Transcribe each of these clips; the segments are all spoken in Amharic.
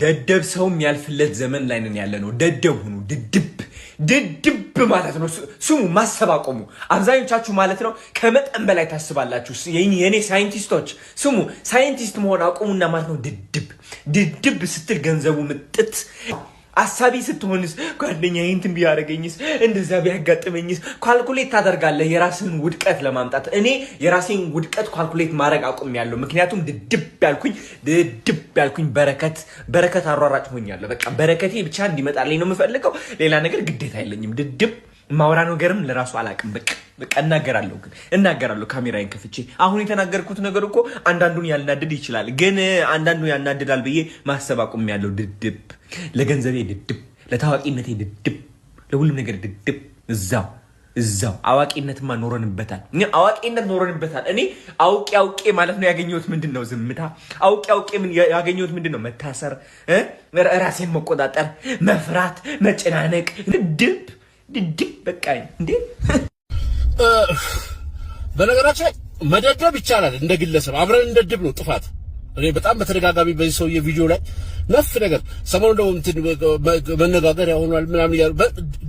ደደብ ሰው የሚያልፍለት ዘመን ላይ ነን ያለነው። ደደብ ሁኑ። ድድብ ማለት ነው። ስሙ፣ ማሰብ አቆሙ። አብዛኞቻችሁ ማለት ነው ከመጠን በላይ ታስባላችሁ። የኔ ሳይንቲስቶች ስሙ፣ ሳይንቲስት መሆን አቆሙና ማለት ነው ድድብ ስትል ገንዘቡ ምጥት። አሳቢ ስትሆንስ ጓደኛዬ እንትን ቢያደርገኝስ እንደዛ ቢያጋጥመኝስ ካልኩሌት ታደርጋለህ የራስህን ውድቀት ለማምጣት። እኔ የራሴን ውድቀት ካልኩሌት ማድረግ አቁሜያለሁ። ምክንያቱም ድድብ ያልኩኝ በረከት አሯራጭ ሆኛለሁ። በቃ በረከቴ ብቻ እንዲመጣልኝ ነው የምፈልገው። ሌላ ነገር ግዴታ የለኝም። ድድብ ማውራ ነገርም ለራሱ አላቅም። በቃ እናገራለሁ ካሜራዬን ከፍቼ። አሁን የተናገርኩት ነገር እኮ አንዳንዱን ያልናድድ ይችላል፣ ግን አንዳንዱን ያናድዳል ብዬ ማሰብ አቁሜያለሁ። ድድብ ለገንዘቤ ድድብ፣ ለታዋቂነቴ ድድብ፣ ለሁሉም ነገር ድድብ። እዛው አዋቂነትማ ኖረንበታል። እኔ አውቄ ማለት ነው ያገኘሁት ምንድን ነው? ዝምታ። አውቄ ምን ያገኘሁት ምንድን ነው? መታሰር፣ ራሴን መቆጣጠር፣ መፍራት፣ መጨናነቅ። ድድብ በቃ እንዴ። በነገራችን መደደብ ይቻላል። እንደ ግለሰብ አብረን እንደድብ ነው ጥፋት። እኔ በጣም በተደጋጋሚ በዚህ ሰውዬ ቪዲዮ ላይ ነፍ ነገር ሰሞኑን ደግሞ እንትን መነጋገር ያሆናል ምናምን ያሉ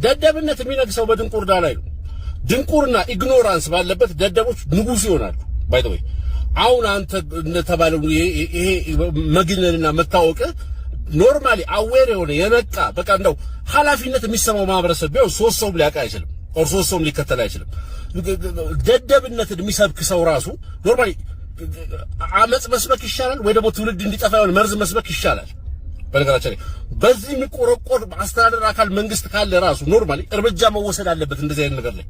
ደደብነት የሚነግሰው በድንቁርና ላይ ነው። ድንቁርና ኢግኖራንስ ባለበት ደደቦች ንጉስ ይሆናሉ። ባይ ዘ ወይ አሁን አንተ እንደተባለው ይሄ መግነንና መታወቅ ኖርማሊ አዌር የሆነ የነቃ በቃ እንደው ኃላፊነት የሚሰማው ማህበረሰብ ቢሆን ሶስት ሰው ሊያውቅ አይችልም፣ ኦር ሶስት ሰው ሊከተል አይችልም። ደደብነትን የሚሰብክ ሰው ራሱ ኖርማሊ አመጽ መስበክ ይሻላል ወይ ደግሞ ትውልድ እንዲጠፋ የሆነ መርዝ መስበክ ይሻላል። በነገራችን ላይ በዚህ የሚቆረቆር አስተዳደር አካል መንግስት ካለ ራሱ ኖርማሊ እርምጃ መወሰድ አለበት እንደዚህ አይነት ነገር ላይ።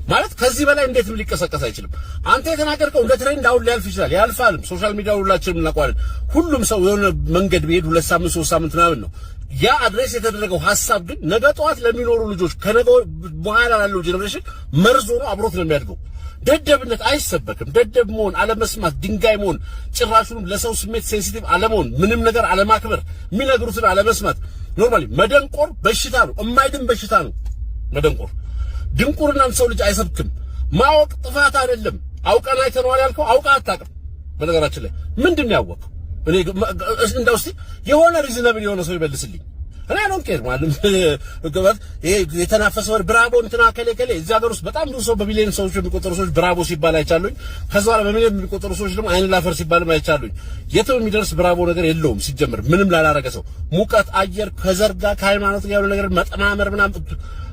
ማለት ከዚህ በላይ እንዴትም ሊቀሰቀስ አይችልም። አንተ የተናገርከው እንደ ትሬንድ አሁን ሊያልፍ ይችላል፣ ያልፋልም። ሶሻል ሚዲያ ሁላችንም እናውቀዋለን። ሁሉም ሰው የሆነ መንገድ ቢሄድ 2 ሳምንት 3 ሳምንት ምናምን ነው ያ አድሬስ የተደረገው ሐሳብ። ግን ነገ ጠዋት ለሚኖሩ ልጆች ከነገ በኋላ ላለው ጄኔሬሽን መርዝ ሆኖ አብሮት ነው የሚያድገው። ደደብነት አይሰበክም። ደደብ መሆን፣ አለመስማት፣ ድንጋይ መሆን፣ ጭራሹንም ለሰው ስሜት ሴንሲቲቭ አለመሆን፣ ምንም ነገር አለማክበር፣ የሚነግሩትን አለመስማት። ኖርማሊ መደንቆር በሽታ ነው፣ የማይድን በሽታ ነው መደንቆር። ድንቁርናን ሰው ልጅ አይሰብክም። ማወቅ ጥፋት አይደለም። አውቀን አይተነዋል ያልከው አውቀህ አታውቅም። በነገራችን ላይ ምንድን ነው ያወቅኸው? እኔ እንደው እስቲ የሆነ ሪዝነብል የሆነ ሰው ይመልስልኝ። እኔ አሁን ቄር ማለት ይሄ የተናፈሰ ወር ብራቮ እንትና ከሌ እዚህ ሀገር ውስጥ በጣም ብዙ ሰው በሚሊዮን ሰዎች የሚቆጠሩ ሰዎች ብራቮ ሲባል አይቻሉኝ። ከዛ በኋላ በሚሊዮን የሚቆጠሩ ሰዎች ደግሞ አይን ላፈር ሲባልም አይቻሉኝ። የትም የሚደርስ ብራቮ ነገር የለውም ሲጀምር ምንም ላላረገ ሰው። ሙቀት አየር ከዘርጋ ከሃይማኖት ጋር ያለው ነገር መጠማመር ምናምን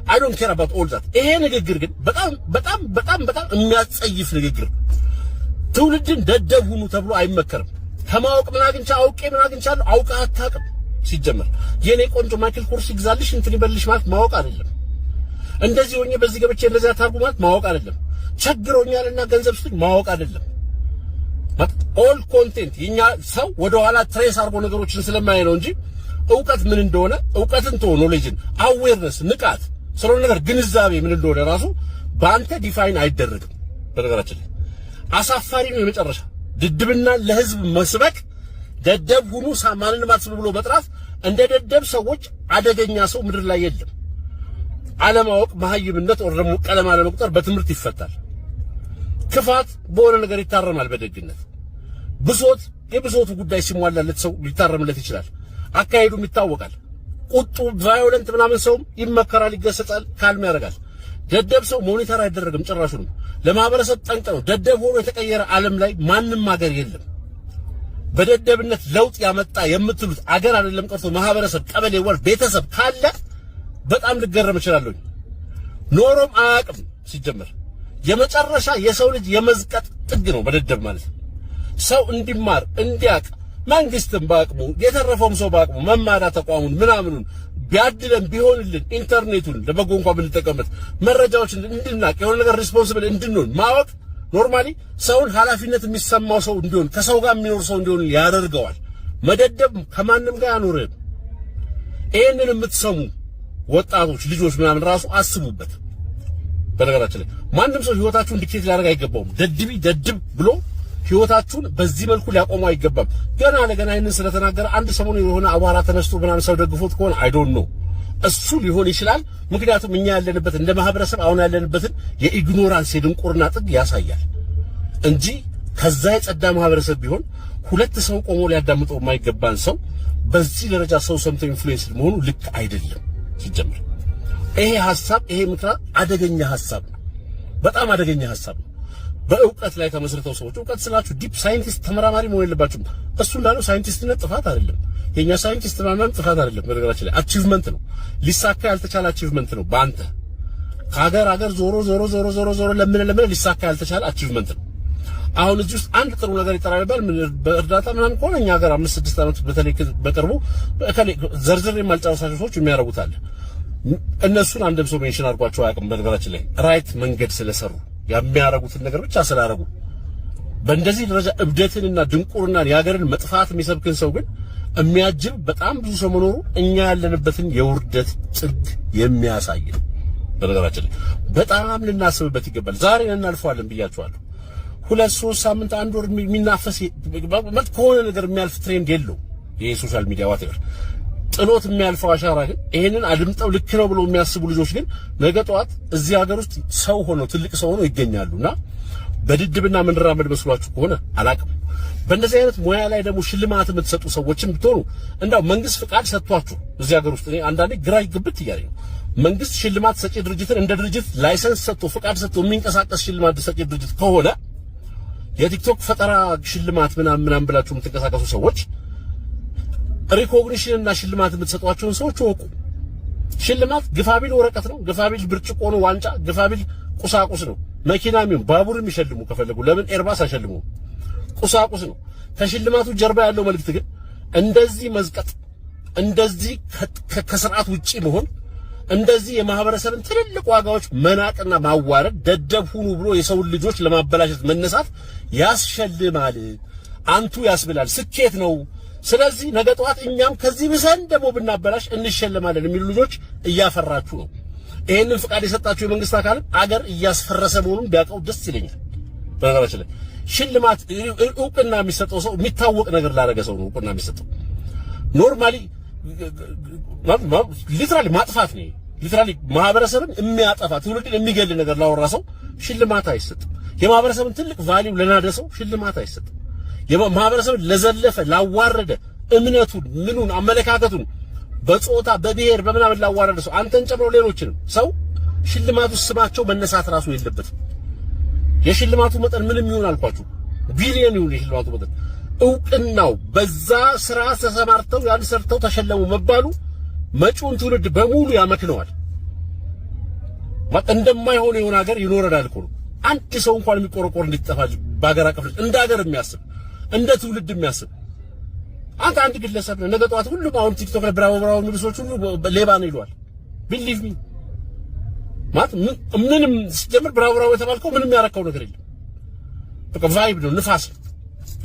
I don't care about all that። ይሄ ንግግር ግን በጣም የሚያጸይፍ ንግግር። ትውልድን ደደብ ሁኑ ተብሎ አይመከርም። ከማወቅ ምን አግኝቻለሁ አውቀህ አታውቅም። ሲጀመር የኔ ቆንጆ ማይክል ኮርስ ይግዛልሽ እንትን ይበልሽ ማለት ማወቅ አይደለም። እንደዚህ ሆኜ በዚህ ገብቼ እንደዚህ አታርጉ ማለት ማወቅ አይደለም። ቸግሮኛልና ገንዘብ ስትል ማወቅ አይደለም። ኦል ኮንቴንት የኛ ሰው ወደ ኋላ ትሬስ አርጎ ነገሮችን ስለማይ ነው እንጂ ዕውቀት ምን እንደሆነ ዕውቀትን ተው ኖሌጅን አዌርነስ ንቃት ስለሆነ ነገር ግንዛቤ ምን እንደሆነ ራሱ በአንተ ዲፋይን አይደረግም። በነገራችን ላይ አሳፋሪ ነው የመጨረሻ ድድብና ለህዝብ መስበክ። ደደብ ሁኑ ማንንም አትስሙ ብሎ መጥራት። እንደ ደደብ ሰዎች አደገኛ ሰው ምድር ላይ የለም። አለማወቅ፣ መሀይምነት ወር ደግሞ ቀለም አለመቁጠር በትምህርት ይፈታል። ክፋት በሆነ ነገር ይታረማል በደግነት። ብሶት የብሶቱ ጉዳይ ሲሟላለት ሰው ሊታረምለት ይችላል። አካሄዱም ይታወቃል። ቁጡ ቫዮለንት ምናምን ሰውም ይመከራል፣ ይገሰጻል፣ ካልም ያደርጋል። ደደብ ሰው ሞኒተር አይደረግም ጭራሹን። ለማህበረሰብ ጠንቅ ነው። ደደብ ሆኖ የተቀየረ ዓለም ላይ ማንም ሀገር የለም። በደደብነት ለውጥ ያመጣ የምትሉት አገር አይደለም ቀርቶ ማህበረሰብ፣ ቀበሌ፣ ወር ቤተሰብ ካለ በጣም ልገረም እችላለሁ። ኖሮም አያውቅም። ሲጀመር የመጨረሻ የሰው ልጅ የመዝቀጥ ጥግ ነው በደደብ ማለት። ሰው እንዲማር እንዲያውቅ መንግስትም በአቅሙ የተረፈውም ሰው በአቅሙ መማሪያ ተቋሙን ምናምኑን ቢያድለን ቢሆንልን ኢንተርኔቱን ለበጎ እንኳን ብንጠቀምበት መረጃዎችን እንድናቅ የሆነ ነገር ሪስፖንሲብል እንድንሆን ማወቅ ኖርማሊ ሰውን ኃላፊነት የሚሰማው ሰው እንዲሆን ከሰው ጋር የሚኖር ሰው እንዲሆን ያደርገዋል። መደደብ ከማንም ጋር ያኖርም። ይሄንን የምትሰሙ ወጣቶች ልጆች ምናምን ራሱ አስቡበት። በነገራችን ላይ ማንም ሰው ህይወታችሁን ዲክቴት ሊያደርግ አይገባውም። ደድብ ብሎ ህይወታችሁን በዚህ መልኩ ሊያቆሙ አይገባም። ገና ለገና ይሄንን ስለተናገረ አንድ ሰሞኑ የሆነ አቧራ ተነስቶ ምናምን ሰው ደግፎት ከሆነ አይ ዶንት ኖ እሱ ሊሆን ይችላል። ምክንያቱም እኛ ያለንበት እንደ ማህበረሰብ አሁን ያለንበትን የኢግኖራንስ የድንቁርና ጥግ ያሳያል እንጂ ከዛ የጸዳ ማህበረሰብ ቢሆን ሁለት ሰው ቆሞ ሊያዳምጠው የማይገባን ሰው በዚህ ደረጃ ሰው ሰምቶ ኢንፍሉዌንስ መሆኑ ልክ አይደለም። ሲጀምር ይሄ ሐሳብ ይሄ ምክራ አደገኛ ሐሳብ ነው። በጣም አደገኛ ሐሳብ ነው። በእውቀት ላይ ተመስርተው ሰዎች እውቀት ስላችሁ ዲፕ ሳይንቲስት ተመራማሪ መሆን የለባችሁም። እሱ እንዳለው ሳይንቲስትነት ጥፋት አይደለም። የኛ ሳይንቲስት ማንንም ጥፋት አይደለም። በነገራችን ላይ አቺቭመንት ነው። ሊሳካ ያልተቻለ አቺቭመንት ነው። በአንተ ከሀገር ዞሮ ለምን ሊሳካ ያልተቻለ አቺቭመንት ነው። አሁን እዚህ ውስጥ አንድ ጥሩ ነገር ይጠራልባል በእርዳታ ምናምን ከሆነ እኛ ሀገር 5-6 ዓመት በተለይ በቅርቡ ዘርዝር የማልጨረሳቸው ሰዎች የሚያደርጉት አለ። እነሱን አንድም ሰው ሜንሽን አድርጓቸው አያውቅም። በነገራችን ላይ ራይት መንገድ ስለሰሩ የሚያረጉትን ነገር ብቻ ስላረጉ በእንደዚህ ደረጃ እብደትንና ድንቁርናን የሀገርን መጥፋት የሚሰብክን ሰው ግን የሚያጅብ በጣም ብዙ ሰው መኖሩ እኛ ያለንበትን የውርደት ጥግ የሚያሳይ ነው። በነገራችን ላይ በጣም ልናስብበት ይገባል። ዛሬ እናልፈዋለን ብያችኋለሁ። 2-3 ሳምንት 1 ወር የሚናፈስ ማለት ከሆነ ነገር የሚያልፍ ትሬንድ የለው። ይሄ ሶሻል ሚዲያ ዋቴቨር ጥሎት የሚያልፈው አሻራ ግን ይሄንን አድምጠው ልክ ነው ብሎ የሚያስቡ ልጆች ግን ነገ ጠዋት እዚህ ሀገር ውስጥ ሰው ሆነው ትልቅ ሰው ሆነው ይገኛሉና በድድብና ምንራመድ መስሏችሁ ከሆነ አላቅም። በእንደዚህ አይነት ሙያ ላይ ደግሞ ሽልማት የምትሰጡ ሰዎችም ብትሆኑ እንዳው መንግስት ፍቃድ ሰጥቷችሁ እዚህ ሀገር ውስጥ እኔ አንዳንዴ ግራ ይግብት እያለኝ ነው። መንግስት ሽልማት ሰጪ ድርጅትን እንደ ድርጅት ላይሰንስ ሰጥቶ ፍቃድ ሰጥቶ የሚንቀሳቀስ ሽልማት ሰጪ ድርጅት ከሆነ የቲክቶክ ፈጠራ ሽልማት ምናምን ብላችሁ የምትንቀሳቀሱ ሰዎች ሪኮግኒሽን እና ሽልማት የምትሰጧቸውን ሰዎች ወቁ። ሽልማት ግፋቢል ወረቀት ነው፣ ግፋቢል ብርጭቆ ነው፣ ዋንጫ ግፋቢል ቁሳቁስ ነው። መኪናም ይሁን ባቡርም ይሸልሙ ከፈለጉ ለምን ኤርባስ አይሸልሙ? ቁሳቁስ ነው። ከሽልማቱ ጀርባ ያለው መልእክት ግን እንደዚህ መዝቀጥ፣ እንደዚህ ከስርዓት ውጪ መሆን፣ እንደዚህ የማህበረሰብን ትልልቅ ዋጋዎች መናቅና ማዋረድ፣ ደደብ ሁኑ ብሎ የሰውን ልጆች ለማበላሸት መነሳት ያስሸልማል፣ አንቱ ያስብላል፣ ስኬት ነው። ስለዚህ ነገ ጠዋት እኛም ከዚህ ብሰን ደግሞ ብናበላሽ እንሸለማለን የሚሉ ልጆች እያፈራችሁ ነው። ይሄንን ፍቃድ የሰጣችሁ የመንግስት አካል አገር እያስፈረሰ መሆኑን ቢያውቀው ደስ ይለኛል። በነገራችን ላይ ሽልማት እውቅና የሚሰጠው ሰው የሚታወቅ ነገር ላደረገ ሰው ነው እውቅና የሚሰጠው። ኖርማሊ ሊትራሊ ማጥፋት ነው። ሊትራሊ ማህበረሰብን የሚያጠፋ ትውልድን የሚገል ነገር ላወራ ሰው ሽልማት አይሰጥም። የማህበረሰብን ትልቅ ቫልዩ ለናደ ሰው ሽልማት አይሰጥም። የማህበረሰብን ለዘለፈ ላዋረደ እምነቱን ምኑን አመለካከቱን በጾታ በብሔር በምናምን ላዋረደ ሰው አንተን ጨምሮ ሌሎችንም ሰው ሽልማቱ ስማቸው መነሳት ራሱ የለበትም። የሽልማቱ መጠን ምንም ይሁን አልኳችሁ ቢሊየን ይሁን የሽልማቱ መጠን እውቅናው በዛ ስራ ተሰማርተው ያን ሰርተው ተሸለሙ መባሉ መጪውን ትውልድ በሙሉ ያመክነዋል። እንደማይሆን የሆነ ሀገር ይኖረናል እኮ ነው። አንድ ሰው እንኳን የሚቆረቆር እንዲጠፋል በሀገር አቀፍ እንደ ሀገር የሚያስብ እንደ ትውልድ የሚያስብ አንድ ግለሰብ ነው። ነገ ጠዋት ሁሉም አሁን ቲክቶክ ላይ ብራቮ የሚሉ ሰዎች ሁሉ ሌባ ነው ይሏል። ቢሊቭ ሚ ማለት ምንም ሲጀምር ብራቮ የተባልከው ምንም ያረከው ነገር የለም። በቃ ቫይብ ነው፣ ንፋስ ነው።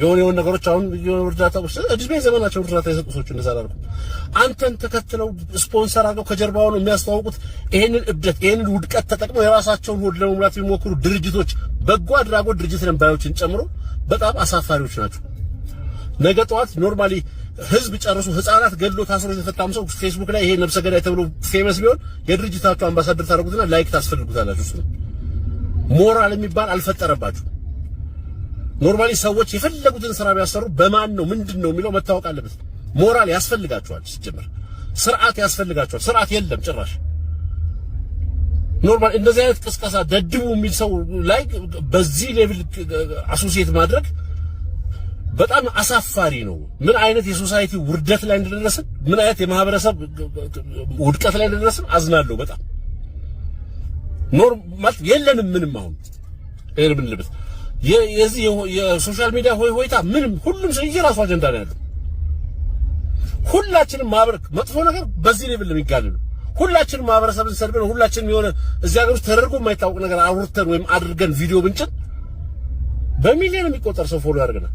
የሆነ ነገሮች አሁን እርዳታ እድሜ ዘመናቸው እርዳታ የሰጡ ሰዎች እንደዛ አላልኩ። አንተን ተከትለው ስፖንሰር አድርገው ከጀርባው ነው የሚያስተዋውቁት። ይሄንን እብደት ይሄንን ውድቀት ተጠቅመው የራሳቸውን ሆድ ለመሙላት የሚሞክሩ ድርጅቶች በጎ አድራጎት ድርጅት ነባዮችን ጨምሮ በጣም አሳፋሪዎች ናቸው። ነገ ጠዋት ኖርማሊ ህዝብ ጨርሶ ህፃናት ገድሎ ታስሮ የተፈታም ሰው ፌስቡክ ላይ ይሄ ነብሰ ገዳይ ተብሎ ፌመስ ቢሆን የድርጅታቸው አምባሳደር ታደርጉትና ላይክ ታስፈልጉታላችሁ። እሱ ሞራል የሚባል አልፈጠረባችሁ። ኖርማሊ ሰዎች የፈለጉትን ስራ ቢያሰሩ በማን ነው ምንድነው የሚለው መታወቅ አለበት። ሞራል ያስፈልጋቸዋል። ሲጀምር ስርዓት ያስፈልጋቸዋል። ስርዓት የለም ጭራሽ። ኖርማሊ እንደዚህ አይነት ቅስቀሳ ደድቡ የሚል ሰው ላይ በዚህ ሌቭል አሶሲየት ማድረግ በጣም አሳፋሪ ነው። ምን አይነት የሶሳይቲ ውርደት ላይ እንደደረስን፣ ምን አይነት የማህበረሰብ ውድቀት ላይ እንደደረስን አዝናለሁ በጣም። ኖርማል የለንም ምንም አሁን እርብ ልብስ የዚህ የሶሻል ሚዲያ ሆይታ ምንም ሁሉም ሰው የራሱ አጀንዳ ነው ያለው። ሁላችንም መጥፎ ነገር በዚህ ሌቭል የሚጋነን ነው። ሁላችንም ማህበረሰብን ሰልበን ሁላችንም የሆነ እዚህ ሀገር ውስጥ ተደርጎ የማይታወቅ ነገር አውርተን ወይም አድርገን ቪዲዮ ብንጭን በሚሊዮን የሚቆጠር ሰው ፎሎ ያደርገናል።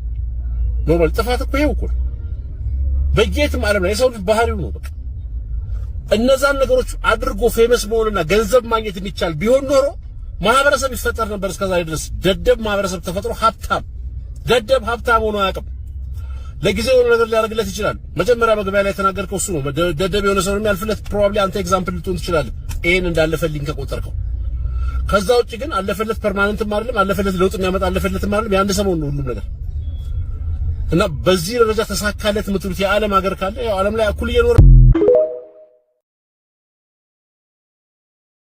ኖርማል ጥፋት እኮ ይሄው እኮ በየትም ዓለም ላይ የሰው ልጅ ባህሪው ነው። በቃ እነዛን ነገሮች አድርጎ ፌመስ መሆንና ገንዘብ ማግኘት የሚቻል ቢሆን ኖሮ ማህበረሰብ ይፈጠር ነበር። እስከዛሬ ድረስ ደደብ ማህበረሰብ ተፈጥሮ ደደብ ሀብታም ሆኖ አያውቅም። ለጊዜው የሆነ ነገር ሊያደርግለት ይችላል። መጀመሪያ መግቢያ ላይ የተናገርከው እሱ ነው። ደደብ የሆነ ሰው የሚያልፍለት ፕሮባብሊ አንተ ኤግዛምፕል ልትሆን ትችላለህ፣ ይሄን እንዳለፈልኝ ከቆጠርከው። ከዛ ውጪ ግን አለፈለት ፐርማነንትም አይደለም፣ አለፈለት ለውጥ የሚያመጣ አለፈለትም አይደለም። የአንድ ሰሞን ነው ሁሉም ነገር። እና በዚህ ደረጃ ተሳካለት የምትሉት የዓለም ሀገር ካለ ያው ዓለም ላይ እኩል እየኖረ